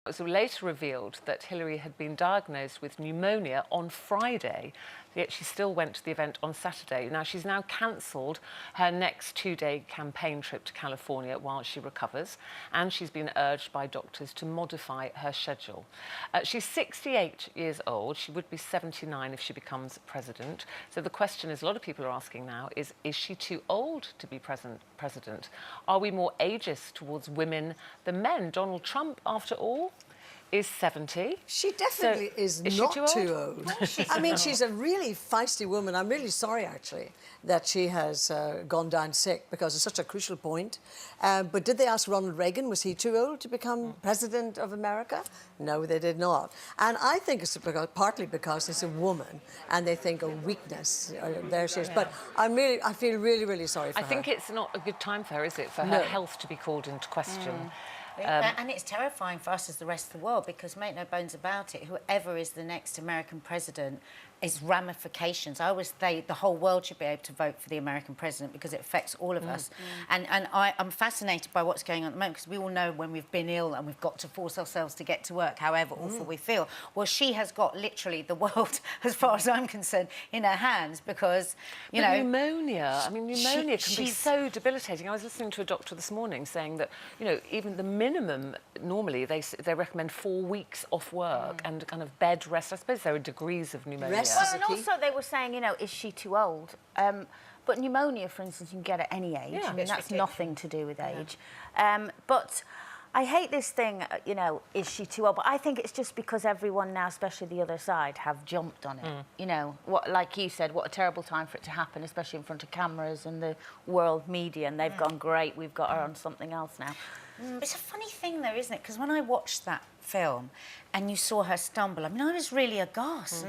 It was later revealed that Hillary had been diagnosed with pneumonia on Friday, yet she still went to the event on Saturday. Now, she's now cancelled her next two-day campaign trip to California while she recovers, and she's been urged by doctors to modify her schedule. She's 68 years old. She would be 79 if she becomes president. So the question is, a lot of people are asking now, is she too old to be president? Are we more ageist towards women than men? Donald Trump, after all, is 70. She definitely is not too old. I mean, she's a really feisty woman. I'm really sorry, actually, that she has gone down sick, because it's such a crucial point. But did they ask Ronald Reagan, was he too old to become president of America? No, they did not. And I think it's partly because it's a woman and they think a weakness. There she is. But I feel really, really sorry for her. I think it's not a good time for her, is it, for her health to be called into question? And it's terrifying for us as the rest of the world, because make no bones about it, whoever is the next American president is ramifications. I always say the whole world should be able to vote for the American president, because it affects all of us. And I'm fascinated by what's going on at the moment, because we all know when we've been ill and we've got to force ourselves to get to work, however awful we feel. Well, she has got literally the world, as far as I'm concerned, in her hands, because, you know... pneumonia, I mean, pneumonia can be so debilitating. I was listening to a doctor this morning saying that, you know, even the minimum, normally, they recommend 4 weeks off work and kind of bed rest. I suppose there are degrees of pneumonia. Well, and also they were saying, you know, is she too old? But pneumonia, for instance, you can get at any age. I mean, that's nothing to do with age. But I hate this thing, you know, is she too old? But I think it's just because everyone now, especially the other side, have jumped on it. You know, like you said, what a terrible time for it to happen, especially in front of cameras and the world media, and they've gone, great, we've got her on something else now. It's a funny thing, though, isn't it? Because when I watched that film and you saw her stumble, I mean, I was really aghast.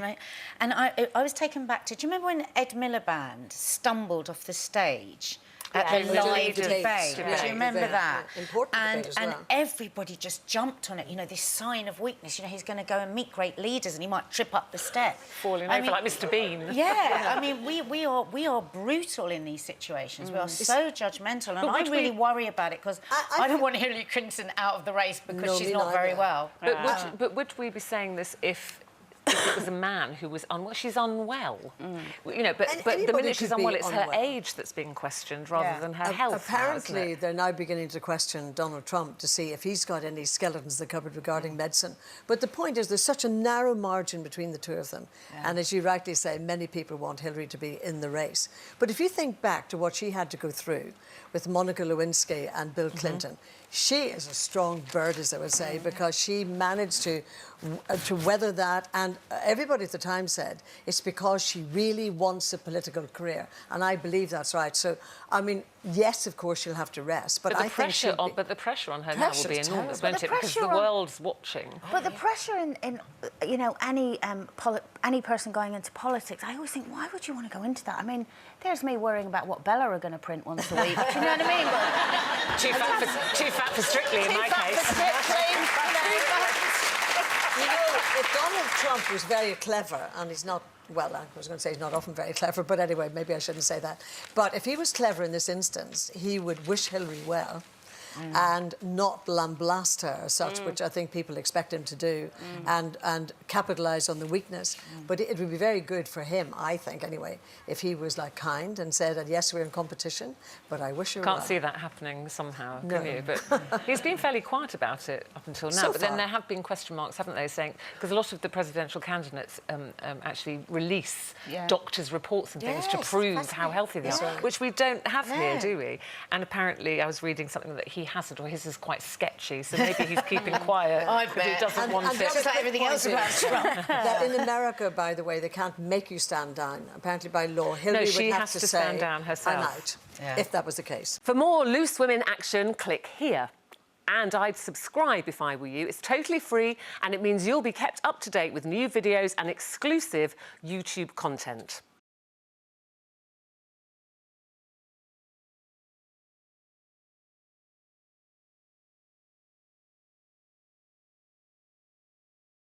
And I was taken back to... Do you remember when Ed Miliband stumbled off the stage at the live debate? Do you remember that? Important and everybody just jumped on it. You know, this sign of weakness. You know, he's going to go and meet great leaders and he might trip up the step. Falling over like Mr. Bean. Yeah, I mean, we are brutal in these situations. We are so judgmental, and I really worry about it, because I don't want Hillary Clinton out of the race because she's not very well. But would we be saying this if it was a man who was unwell? She's unwell. You know, but the minute she's unwell, it's her age that's being questioned rather than her health. Apparently, they're now beginning to question Donald Trump to see if he's got any skeletons in the cupboard regarding medicine. But the point is, there's such a narrow margin between the two of them. And as you rightly say, many people want Hillary to be in the race. But if you think back to what she had to go through with Monica Lewinsky and Bill Clinton, she is a strong bird, as I would say, because she managed to weather that. And everybody at the time said it's because she really wants a political career. And I believe that's right. So, I mean, yes, of course, she'll have to rest. But the pressure on her now will be enormous, won't it? Because the world's watching. But the pressure in you know, any person going into politics, I always think, why would you want to go into that? I mean, there's me worrying about what Bella are going to print once a week. Do you know what I mean? But too fat for Strictly, in my case. You know, if Donald Trump was very clever, and he's not, well, I was going to say he's not often very clever, but anyway, maybe I shouldn't say that. But if he was clever in this instance, he would wish Hillary well and not lambaste her as such, which I think people expect him to do, and capitalise on the weakness. But it would be very good for him, I think, anyway, if he was, like, kind and said, and yes, we're in competition, but I wish you well. Can't see that happening somehow, can you? But he's been fairly quiet about it up until now. But then there have been question marks, haven't they, saying... Because a lot of the presidential candidates actually release doctors' reports and things to prove how healthy they are, which we don't have here, do we? And apparently, I was reading something that he hasn't, or his is quite sketchy, so maybe he's keeping quiet because he doesn't want it. Just like everything else about Trump. That in America, by the way, they can't make you stand down. Apparently, by law, Hillary she would have has to say, stand down herself. I'm out, if that was the case. For more Loose Women action, click here. And I'd subscribe if I were you. It's totally free, and it means you'll be kept up to date with new videos and exclusive YouTube content.